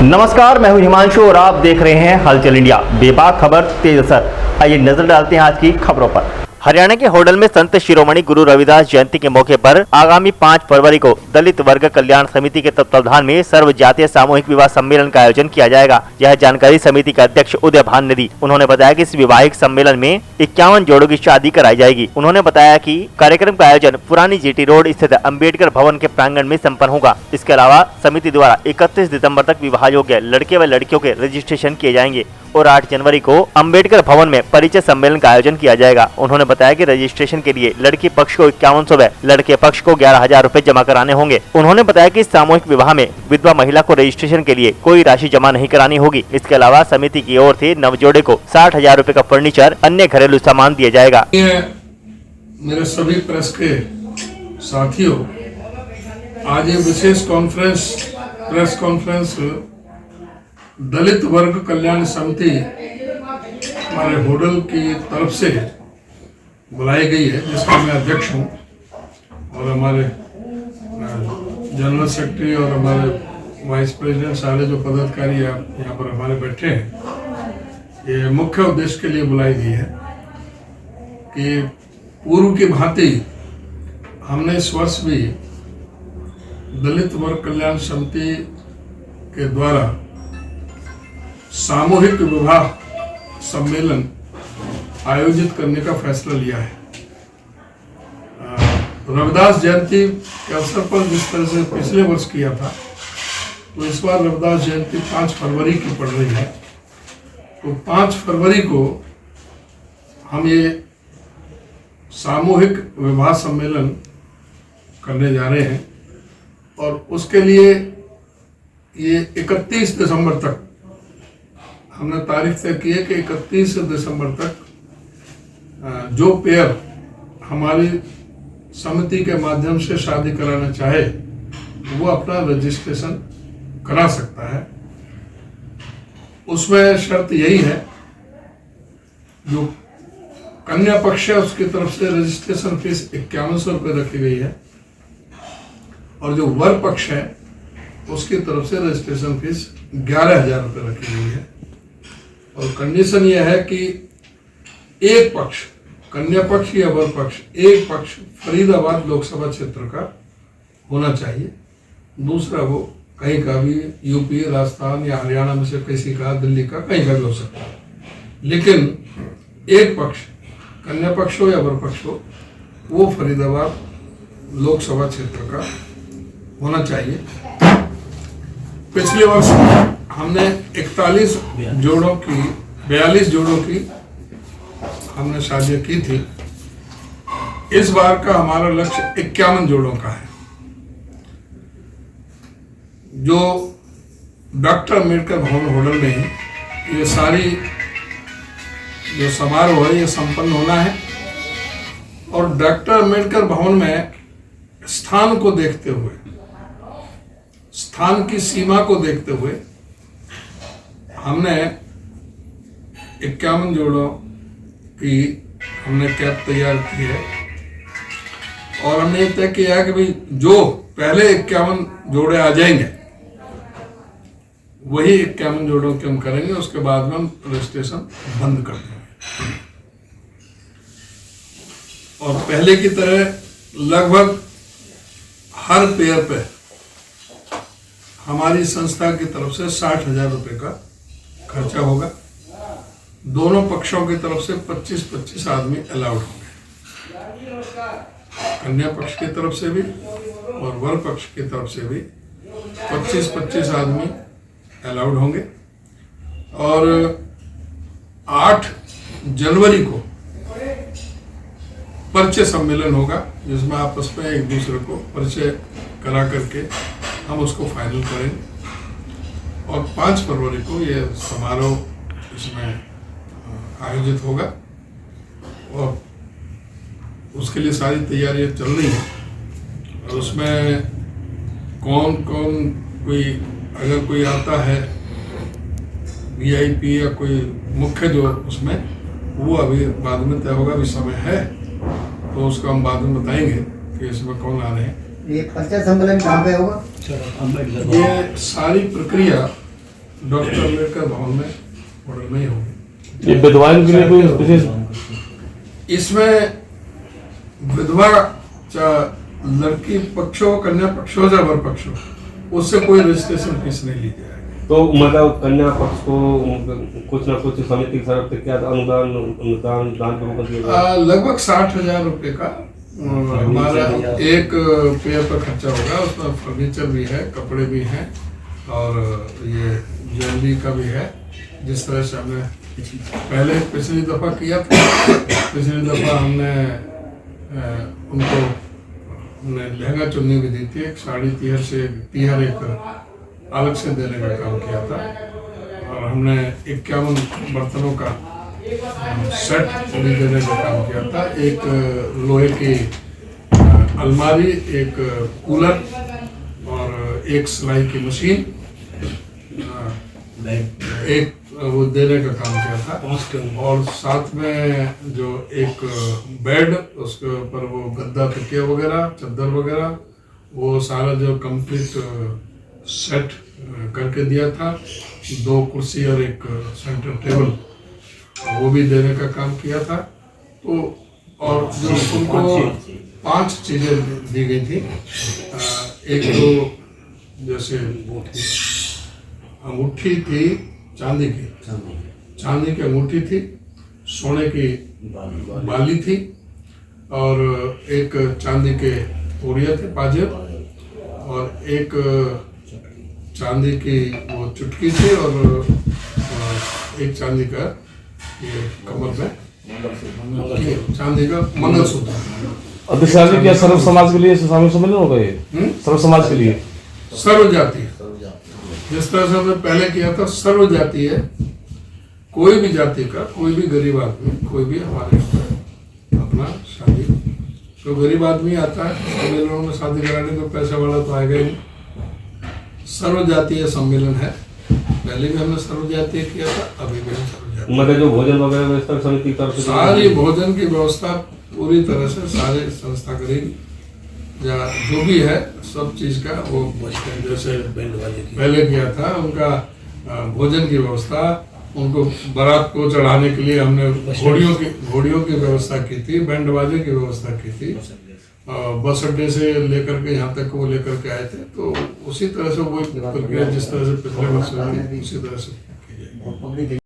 नमस्कार, मैं हूं हिमांशु और आप देख रहे हैं हलचल इंडिया। बेबाक खबर तेज असर। आइए नजर डालते हैं आज की खबरों पर। हरियाणा के होडल में संत शिरोमणि गुरु रविदास जयंती के मौके पर आगामी 5 फरवरी को दलित वर्ग कल्याण समिति के तत्वावधान में सर्व जातीय सामूहिक विवाह सम्मेलन का आयोजन किया जाएगा। यह जानकारी समिति के अध्यक्ष उदय भान ने दी। उन्होंने बताया कि इस विवाहिक सम्मेलन में 51 जोड़ों की शादी कराई जाएगी। उन्होंने बताया कि कार्यक्रम का आयोजन पुरानी जीटी रोड स्थित अम्बेडकर भवन के प्रांगण में सम्पन्न होगा। इसके अलावा समिति द्वारा 31 दिसंबर तक विवाह योग्य लड़के व लड़कियों के रजिस्ट्रेशन किए जाएंगे और 8 जनवरी को अम्बेडकर भवन में परिचय सम्मेलन का आयोजन किया जाएगा। उन्होंने बताया कि रजिस्ट्रेशन के लिए लड़की पक्ष को 5100 व लड़के पक्ष को 11,000 रूपए जमा कराने होंगे। उन्होंने बताया कि सामूहिक विवाह में विधवा महिला को रजिस्ट्रेशन के लिए कोई राशि जमा नहीं करानी होगी। इसके अलावा समिति की ओर से नवजोड़े को 60,000 रूपए का फर्नीचर, अन्य घरेलू सामान दिए जाएगा। मेरे सभी प्रेस के साथियों, आज ये विशेष प्रेस कॉन्फ्रेंस दलित वर्ग कल्याण समिति हमारे होडल की तरफ से बुलाई गई है, जिसका मैं अध्यक्ष हूँ और हमारे जनरल सेक्रेटरी और हमारे वाइस प्रेसिडेंट सारे जो पदाधिकारी यहाँ पर हमारे बैठे हैं। ये मुख्य उद्देश्य के लिए बुलाई गई है कि पूर्व की भांति हमने इस वर्ष भी दलित वर्ग कल्याण समिति के द्वारा सामूहिक विवाह सम्मेलन आयोजित करने का फैसला लिया है। रविदास जयंती के अवसर पर जिस तरह से पिछले वर्ष किया था, तो इस बार रविदास जयंती 5 फरवरी की पड़ रही है। तो 5 फरवरी को हम ये सामूहिक विवाह सम्मेलन करने जा रहे हैं और उसके लिए ये 31 दिसंबर तक हमने तारीख तय की है कि 31 दिसंबर तक जो पेयर हमारी समिति के माध्यम से शादी कराना चाहे वो अपना रजिस्ट्रेशन करा सकता है। उसमें शर्त यही है, जो कन्या पक्ष है उसकी तरफ से रजिस्ट्रेशन फीस 5100 रुपये रखी गई है और जो वर पक्ष है उसकी तरफ से रजिस्ट्रेशन फीस 11,000 रुपये रखी गई है। और कंडीशन यह है कि एक पक्ष, कन्या पक्ष या वर पक्ष, एक पक्ष फरीदाबाद लोकसभा क्षेत्र का होना चाहिए, दूसरा वो कहीं का भी यूपी, राजस्थान या हरियाणा में से किसी का, दिल्ली का, कहीं का भी हो सकता है। लेकिन एक पक्ष, कन्या पक्ष हो या वर पक्ष हो, वो फरीदाबाद लोकसभा क्षेत्र का होना चाहिए। पिछले वर्ष हमने 42 जोड़ों की हमने शादियां की थी। इस बार का हमारा लक्ष्य 51 जोड़ों का है। जो डॉक्टर अम्बेडकर भवन होडल में ये सारी जो समारोह है ये संपन्न होना है और डॉक्टर अम्बेडकर भवन में स्थान को देखते हुए, स्थान की सीमा को देखते हुए हमने 51 जोड़ों की हमने कैप तैयार की है और हमने ये तय किया है कि भाई जो पहले 51 जोड़े आ जाएंगे वही 51 जोड़ों के हम करेंगे, उसके बाद में हम रजिस्ट्रेशन बंद कर देंगे। और पहले की तरह लगभग हर पेयर पे हमारी संस्था की तरफ से 60,000 रुपये का खर्चा होगा। दोनों पक्षों की तरफ से 25-25 आदमी अलाउड होंगे, कन्या पक्ष की तरफ से भी और वर पक्ष की तरफ से भी 25-25 आदमी अलाउड होंगे। और 8 जनवरी को परिचय सम्मेलन होगा, जिसमें आपस में एक दूसरे को परिचय करा करके हम उसको फाइनल करेंगे और 5 फरवरी को ये समारोह इसमें आयोजित होगा और उसके लिए सारी तैयारियां चल रही हैं। और उसमें कौन अगर कोई आता है VIP या कोई मुख्य जो उसमें, वो अभी बाद में तय होगा, अभी समय है तो उसको हम बाद में बताएंगे कि इसमें कौन आ रहे हैं। ये परिचय सम्मेलन कहाँ पे होगा? ये सारी प्रक्रिया डॉक्टर अम्बेडकर भवन में होटल में ही होगी। ये विधवाओं के लिए कोई विशेष इसमें विधवा चाहे लड़की पक्ष हो, कन्या पक्ष हो, या वर पक्ष हो, उससे कोई रजिस्ट्रेशन फीस नहीं ली जाएगी। तो मतलब कन्या पक्ष को कुछ ना कुछ समिति की तरफ से क्या अनुदान दान के रूप में दिया जाएगा? लगभग 60,000 रुपए का हमारा एक पेयर पर खर्चा होगा। उसमें फर्नीचर भी है, कपड़े भी हैं और ये ज्वेलरी का भी है। जिस तरह से हमने पहले पिछली दफा किया था, पिछली दफा हमने उनको लहंगा चुन्नी भी दी थी, एक साड़ी तिहर एक अलग से देने का काम किया था और हमने 51 बर्तनों का सेट भी देने का काम किया था। एक लोहे की अलमारी, एक कूलर और एक सिलाई की मशीन, एक वो देने का काम किया था। और साथ में जो एक बेड, उसके ऊपर वो गद्दा, तकिया वगैरह, चादर वगैरह, वो सारा जो कंप्लीट सेट करके दिया था। 2 कुर्सी और एक सेंटर टेबल, वो भी देने का काम किया था। तो और जो उनको 5 चीजें दी गई थी। एक तो जैसे अंगूठी थी चांदी की अंगूठी थी, सोने की बाली थी और एक चांदी के तोड़िया थे पाजेब और एक चांदी की वो चुटकी थी और एक चांदी का ये कमर में चांदी का मंगलसूत्र। अध्यक्ष जी, क्या सर्व समाज के लिए सामूहिक सम्मेलन होगा ये? सर्व समाज के लिए सर्व जाति, जिस तरह से हमने पहले किया था, सर्व जाति है। कोई भी जाति का, कोई भी गरीब आदमी, कोई भी हमारे अपना शादी, तो गरीब आदमी आता है सम्मेलनों में शादी कराने, तो पैसे वाला तो आएगा ही नहीं। सर्व जातीय सम्मेलन है। पहले भी हमने सर्व जातीय किया था, अभी भी हम सर्व जातीय। मतलब जो भोजन वगैरह व्यवस्था समिति की तरफ से सारी भोजन की व्यवस्था पूरी तरह से सारे संस्था करेगी, या जो भी है सब चीज का वो जैसे पहले किया था। उनका भोजन की व्यवस्था, उनको बारात को चढ़ाने के लिए हमने घोड़ियों की व्यवस्था की थी, बैंड बाजे की व्यवस्था की थी। बस अड्डे से लेकर के यहाँ तक वो लेकर के आए थे। तो उसी तरह से वो प्रक्रिया जिस तरह से पिछले वर्ष हुई, उसी तरह से की जाएगी।